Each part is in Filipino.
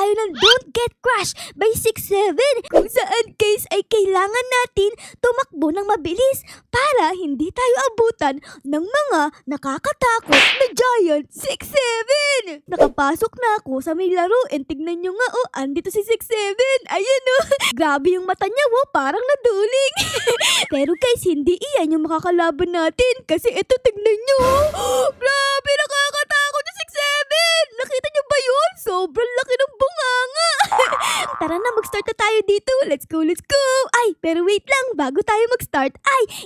tayo ng Don't Get Crushed by 6'7", kung saan guys ay kailangan natin tumakbo ng mabilis para hindi tayo abutan ng mga nakakatakot na giant 6'7". Nakapasok na ako sa may laro and tignan nyo nga andito si 6'7". Ayun grabe yung mata niya parang naduling. Pero guys, hindi iyan yung makakalaban natin kasi ito tignan nyo. Grabe, nakakatakot yung 6'7". Nakita nyo ba yun? Sobrang laki ng bunganga. Tara na, mag-start na tayo dito. Let's go, let's go. Ay, pero wait lang, bago tayo mag-start,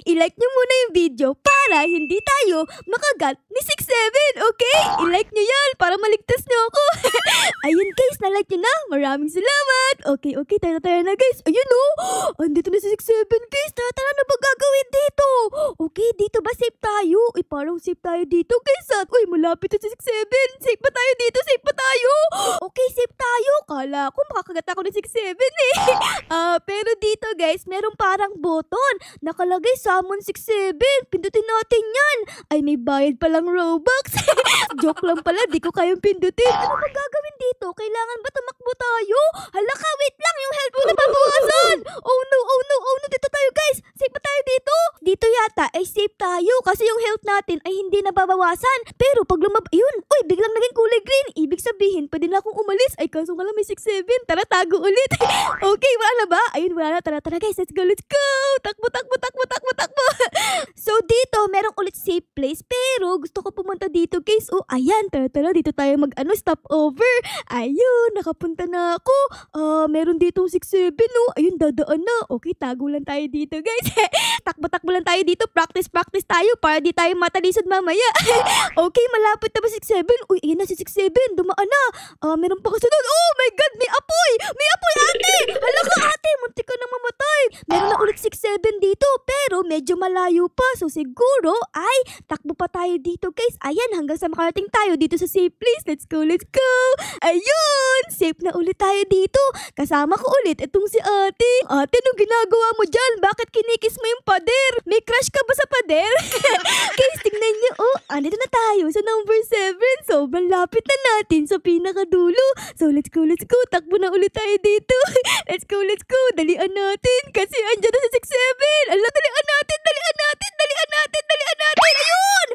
i-like nyo muna yung video para hindi tayo makagat ni 6'7", okay? I-like nyo yan para maligtas nyo ako. Ayun guys, na-like nyo na. Maraming salamat. Okay, tara na guys. Ayun andito na si 6'7", guys. Tara na ba gagawin dito? Okay, dito ba safe tayo? Parang safe tayo dito guys. Uy, malapit na si 6'7". Safe ba tayo dito? Safe ba tayo? Okay, safe tayo. Kala ko makakagat ako ni 6'7" pero dito guys, meron parang button. Nakalagay Summon 6'7". Pindutin natin yan. Ay, may bayad palang Robux. Joke lang pala, di ko kayang pindutin. Ano ba gagawin dito? Kailangan ba tumakbo tayo? Hala ka, wait lang, yung health mo nababawasan. Oh no, dito tayo guys. Safe ba tayo dito? Dito yata ay safe tayo kasi yung health natin ay hindi nababawasan. Pero pag yun, uy, biglang naging kulay green. Ibig sabihin, pwede na akong umalis. Ay, kaso nga lang may 6'7". Tara, tago ulit. Okay, wala na ba? Ayun, wala na. Tara guys, let's go. Takbo. So dito, merong ulit safe place. Pero gusto ko pumunta dito guys. Ayan, tara, dito tayo stop over. Ayun, nakapunta na ako. Meron dito 6'7", Ayun, dadaan na. Okay, tago lang tayo dito guys. Takbo lang tayo dito. Practice tayo para di tayo matalisod mamaya. Okay, malapit na ba 6'7"? Uy, ayan na si 6'7". Dumaan na. Meron pa kasunod. Oh my God, may apoy! May apoy, ate! Hala ka, ate! Muntik ka nang mamatay. Meron na ulit 6'7" dito. Pero medyo malayo pa. So siguro ay takbo pa tayo dito guys. Ayan, hanggang sa makarating tayo dito sa safe place. Let's go. Ayun! Safe na ulit tayo dito. Kasama ko ulit itong si ate. Ate, anong ginagawa mo dyan? Bakit kinikis mo yung pader? May crush ka ba sa pader? Guys, tingnan nyo. Andito na tayo sa number 7. Sobrang lapit na natin sa pinakadulo. So let's go. Takbo na ulit tayo dito. Let's go. Dalian natin. Kasi andyan na si 6'7". Ala, dalian natin. Ayun!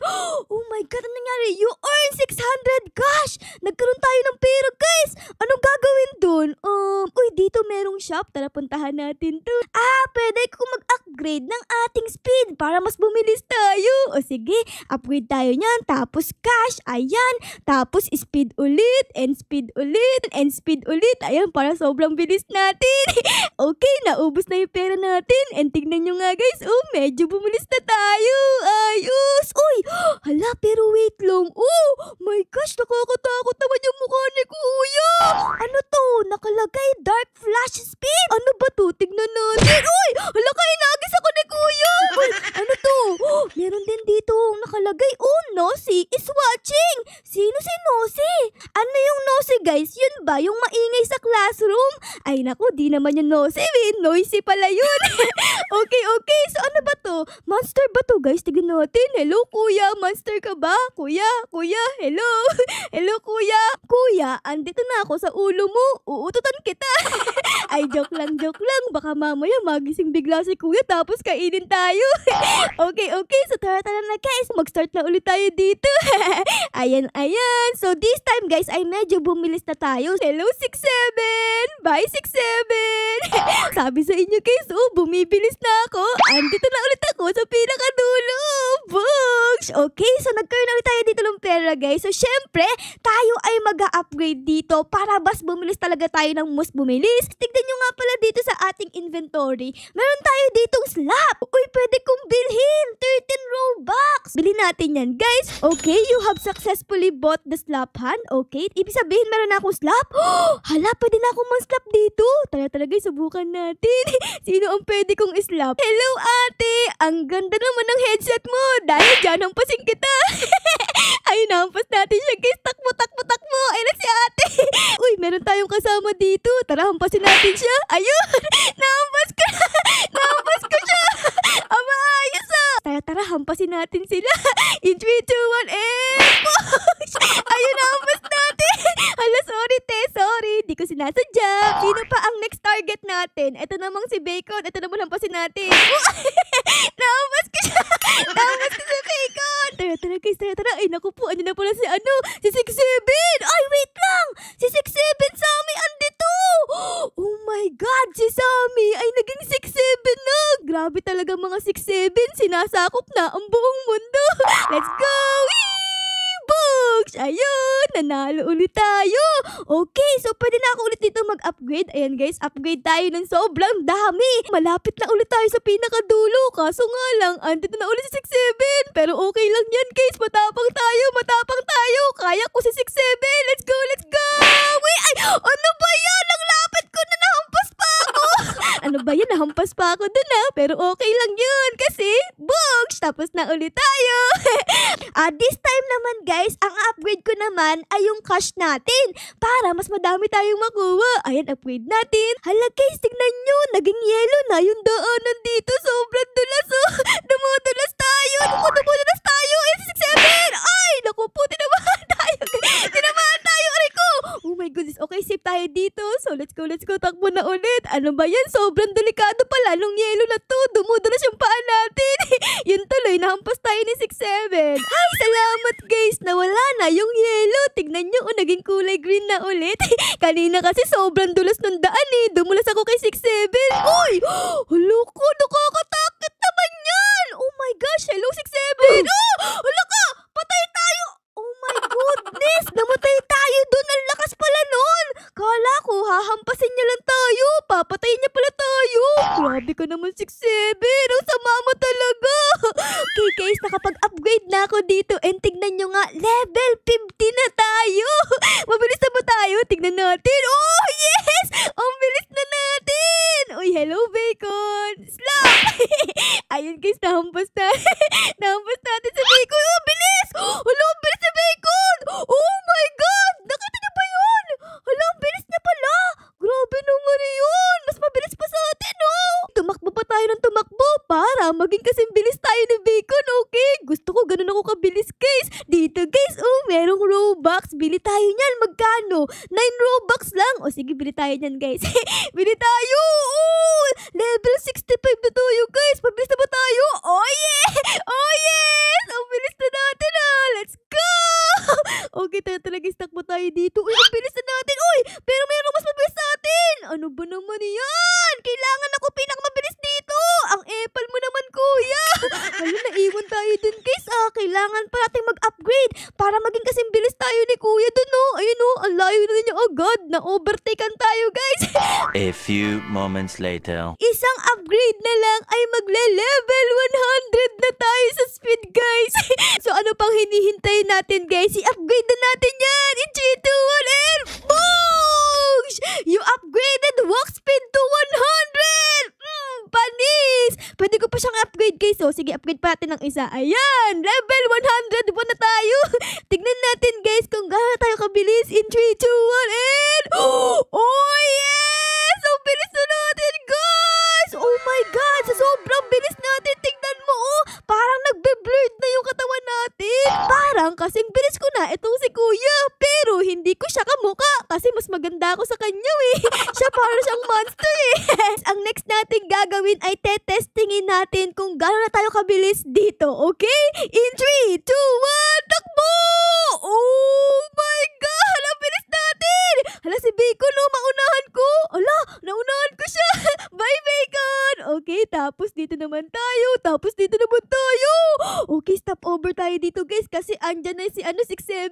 Oh my God, anong nangyari? You earn 600 cash. Nagkaroon tayo ng pera, guys. Anong gagawin dun? Uy, dito merong shop. Tara, puntahan natin to. Pwede ko mag-upgrade ng ating speed para mas bumilis tayo. O sige, upgrade tayo niyan. Tapos cash, ayan. Tapos speed ulit, and speed ulit. Ayan, para sobrang bilis natin. Okay, naubos na yung pera natin. And tignan nyo nga guys, medyo bumilis na tayo. Ayos. Uy, hala, pero wait lang. Oh my gosh, nakakatakot naman yung mukha ni kuya. Ano to? Nakalagay Dark Flash Speed. Ano ba to? Tignan natin. Uy, hala ka, inagis ako ni kuya. Uy, ano to? Meron din dito nakalagay, Nosy is watching. Sino si Nosy? Ano yung Nosy guys? Yun ba yung maingay sa classroom? Ay naku, di naman yung Nosy. Noisy pala yun. Okay. So ano ba to? Monster ba to guys? Tignan natin. Hello kuya, monster ka ba? Kuya, hello. Hello kuya. Kuya, andito na ako sa ulo mo. Uututan kita. Ay, joke lang. Baka mamaya magising bigla si kuya tapos kainin tayo. Okay. So tara na guys. Mag-start na ulit tayo dito. Ayan. So this time guys ay medyo bumilis na tayo. Hello 6'7". Bye 6'7". Sabi sa inyo guys, bumibilis na ako. Andito na ulit ako sa pinakadulo. Books! Okay, so nagkaroon na ulit tayo dito ng pera guys. So syempre, tayo ay mag-upgrade dito para mas bumilis talaga tayo ng mas bumilis. Tignan nyo nga pala dito sa ating inventory. Meron tayo ditong slap. Uy, pwede kong bilhin. 13 Robux. Bilhin natin yan guys. Okay, you have successfully bought the slap hand. Okay, ibig sabihin meron na akong slap. Hala, pwede na akong slap dito. Tara guys, subukan natin. Sino ang pwede kong slap? Hello ate, ang ganda naman ng headset mo. Dahil dyan, hampasin kita. Ay, nahampas natin siya guys. Takbo. Ay na si ate. Uy, meron tayong kasama dito. Tara, hampasin natin siya. Ayun, nahampas ko siya. Aba, ayos Tara, hampasin natin sila. In 3, 2, 1, and push! Ayun, nahampas natin. Hala, sorry te, sorry. Di ko natin. Ito namang si Bacon. Ito naman hampasin natin. Nahampas ko siya. Nahampas ko si Bacon. Tara guys, tara. Ay naku po, ano na pala si si 67. Ay wait lang. Si 67 Sammy andito. Oh my God, si Sammy ay naging 67 na. Grabe talaga mga 67. Sinasakop na ang buong mundo. Let's go. Bugs! Ayun, nanalo ulit tayo. Okay, so pwede na ako ulit dito mag-upgrade. Ayan guys, upgrade tayo ng sobrang dami. Malapit na ulit tayo sa pinakadulo. Kaso nga lang, andito na ulit si 67. Pero okay lang yan guys, matapang tayo. Kaya ko si 67. Let's go. Wait, ay, ano ba yan? Ang lapit ko na nahampas pa ako. Ano ba yan? Nahampas pa ako dun Pero okay lang yun kasi, bugs! Tapos na ulit tayo. This time naman guys, ang upgrade ko naman ay yung cash natin para mas madami tayong makuha. Ayan, upgrade natin. Hala guys, tignan nyo, naging yellow na yung daanan dito. Sobrang dulas Dumudulas tayo. Ayan, 67. Ay, naku po, tinamaan tayo. Aray ko. Oh my goodness, okay, safe tayo dito. So let's go. Takbo na ulit. Ano ba yan? Sobrang delikado pala nung yellow na to. Dumudulas yung paa natin. Yun tuloy, nahampas tayo ni 67. Ay, salamat guys, nawala na yung yellow. Tignan nyo, naging kulay green na ulit. Kanina kasi sobrang dulas ng daan Dumulas ako kay 67. Uy! Hulo ko, nakakatakot naman yan. Oh my gosh, hello 67. Hulo ko, patay tayo. Oh my goodness, namatay tayo dun. Ang lakas pala nun. Kala ko, hahampasin niya lang tayo. Papatayin niya pala tayo. Grabe ka naman 67. Ang sama mo talaga. Okay guys, nakapag-upgrade na ako dito. And tignan nyo nga, level 50 na tayo. Mabilis na ba tayo? Tignan natin. Oh yes! Ang bilis na natin. Uy, hello Bacon. Slap! Ayun guys, nahampas natin sa Bacon. Oh, bilis! Hala, ang bilis na Bacon! Oh my God! Nakita niyo ba yun? Hala, ang bilis niya pala. Grabe naman yun. Mas mabilis pa sa atin, Tumakbo pa tayo ng tumakbo para maging kasing bilis tayo ni Bacon, okay? Gusto ko ganun ako kabilis, guys. Dito, guys, merong Robux. Bili tayo niyan. Magkano? 9 Robux lang. O sige, bili tayo niyan, guys. Bili tayo! Level 65 na tayo, guys. Pabilis na ba tayo? Oh, yeah! Oh, yes! Ang bilis na natin, Let's go! Okay, tara, guys. Takbo tayo dito. Uy, ang bilis na natin. Uy, pero mayroong mas mabilis sa atin. Ano ba naman yan? Kailangan ako pinakamabilis dito. Ang epal mo naman, kuya. Ayun, naiwan tayo dun, guys. Kailangan pa natin mag-upgrade para maging kasing bilis tayo ni kuya dun, Ayun, ang layo na niya agad. Na-overtaken tayo, guys. A few moments later. Isang upgrade na lang ay magle-level 100 na tayo sa speed, guys. So, ano pang hinihintay natin, guys? I-upgrade na natin yan. In 3, 2, 1, and boom! You upgraded walk speed to 100! Panis! Pwede ko pa siyang upgrade, guys. So, sige, upgrade pa natin ng isa. Ayan! Level 100 na tayo. Tignan natin, guys, kung gaano tayo kabilis. In 3, 2, 1, and... Oh, yes! Ang bilis na natin, guys! Oh my God! Sa sobrang bilis natin, tignan mo, parang nagbe-blurred na yung katawan natin. Parang kasing bilis ko na itong si kuya. Pero hindi ko siya kamukha kasi mas maganda ako sa kanya, Siya parang siyang monster, Ang next natin gagawin ay testingin natin kung gaano na tayo kabilis dito, okay? In 3, 2, 1, takbo! Oh my God! Ang bilis natin! Hala, si Bacon, maunahan ko. Hala, naunahan ko siya. Bye, Bacon! Okay, tapos dito naman tayo. Okay, stop over tayo dito, guys, kasi andyan na si 67,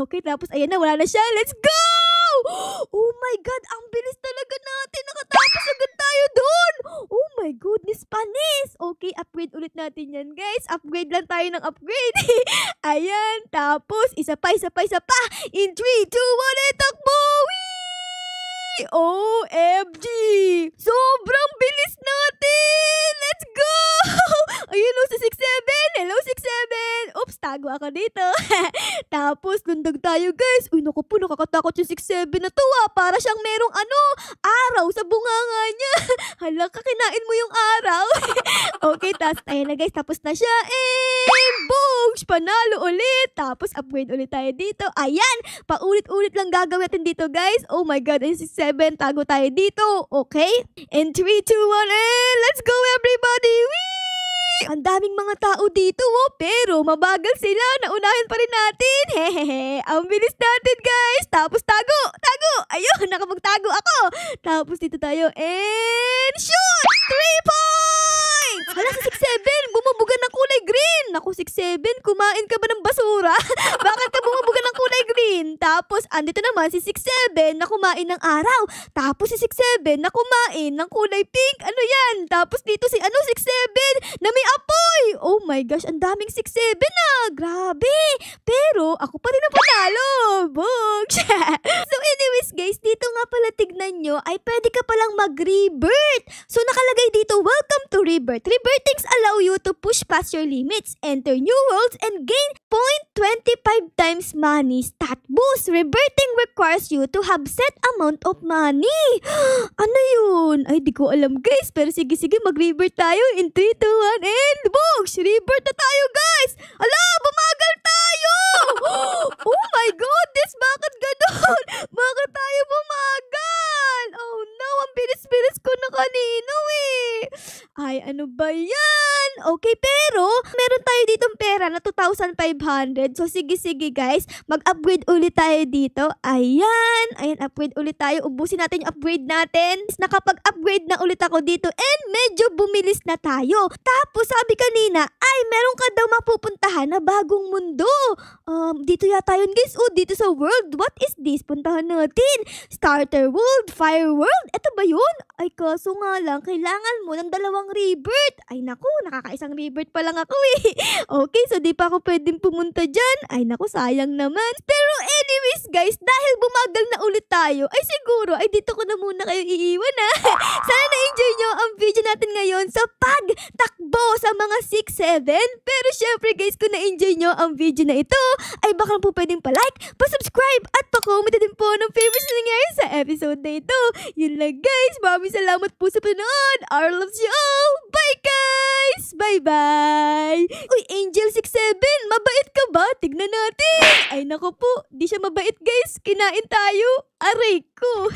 Okay, tapos ayan na, wala na siya. Let's go! Oh my God, ang bilis talaga natin. Nakatapos agad tayo doon. Oh my goodness, panis. Okay, upgrade ulit natin yan, guys. Upgrade lang tayo ng upgrade. Ayan, tapos isa pa. In 3, 2, 1, and takbo! Whee! OMG! Sobrang bilis natin! Let's go! Ayun, si 67. Hello, 67. Oops, tago ako dito. Tapos, lundag tayo, guys. Uy, naku po, nakakatakot yung 67 na to, Para siyang merong araw sa bunganga niya. Hala ka, kinain mo yung araw. Okay, ayun na, guys. Tapos na siya. Boom! Panalo ulit. Tapos, upgrade ulit tayo dito. Ayan! Paulit-ulit lang gagawin natin dito, guys. Oh my God, ayun 67. 6'7", tago tayo dito, okay? In 3, 2, 1, and let's go everybody! Whee! Ang daming mga tao dito, pero mabagal sila. Naunahin pa rin natin. Hehehe. Ang bilis natin, guys. Tapos tago. Ayun, nakapagtago ako. Tapos dito tayo. And shoot! 3 points! Hala, si 6'7", bumubuga ng kulay green. Naku, 6'7", kumain ka ba ng basura? Bakit ka bumubuga ng kulay green? Tapos, andito naman si 6'7", na kumain ng araw. Tapos si 6'7", na kumain ng kulay pink. Ano yan? Tapos dito si 6'7", na may apoy. Oh my gosh, ang daming 6'7" Grabe. Pero, ako pa rin ang panalo. Boog. So anyways guys, dito nga pala tignan nyo, ay pwede ka palang mag-rebirth. So nakalagay dito, welcome to Rebirth. Rebirthings allow you to push past your limits, enter new worlds, and gain 0.25 times money stat boost. Rebirthing requires you to have set amount of money. Ano yun? Ay, di ko alam guys. Pero sige, mag-rebirth tayo in 3, 2, 1, and books! Rebirth na tayo guys! Ala, bumagal tayo! Oh my goodness, bakit ganun? Bakit tayo bumagal? Oh no, ang bilis-bilis ko na kanino eh. Ay, ano ba yan? Okay, pero meron tayo ditong pera na 2,500. So sige guys, mag-upgrade ulit tayo dito. Ayan, upgrade ulit tayo. Ubusin natin yung upgrade natin. Nakapag-upgrade na ulit ako dito and medyo bumilis na tayo. Tapos sabi kanina, ay meron ka daw mapupuntahan na bagong mundo. Dito yata yun guys. Oh, dito sa world. What is this? Puntahan natin. Starter world, fire world. Ito ba yun? Ay kaso nga lang, kailangan mo ng 2 rebirth. Ay naku, nakakaisang rebirth pa lang ako eh. Okay, so di pa ako pwedeng pumunta dyan. Ay naku, sayang naman. Pero anyways guys, dahil bumagal na ulit tayo, ay siguro, ay dito ko na muna kayo iiwan ha. Sana na-enjoy nyo ang video natin ngayon sa pagtakbo sa mga 6'7". Pero syempre guys, kung na-enjoy nyo ang video na ito, ay baka po pwedeng pa-like, pa-subscribe, at pa-comment din po ng favorites na nangyari sa episode na ito. Yun lang guys, maraming salamat po sa panood. Our loves you all. Bye guys! Bye-bye! Uy, Angel 6'7", mabait ka ba? Tignan natin! Ay nako po, di siya mabait guys. Kinain tayo. Aray ko!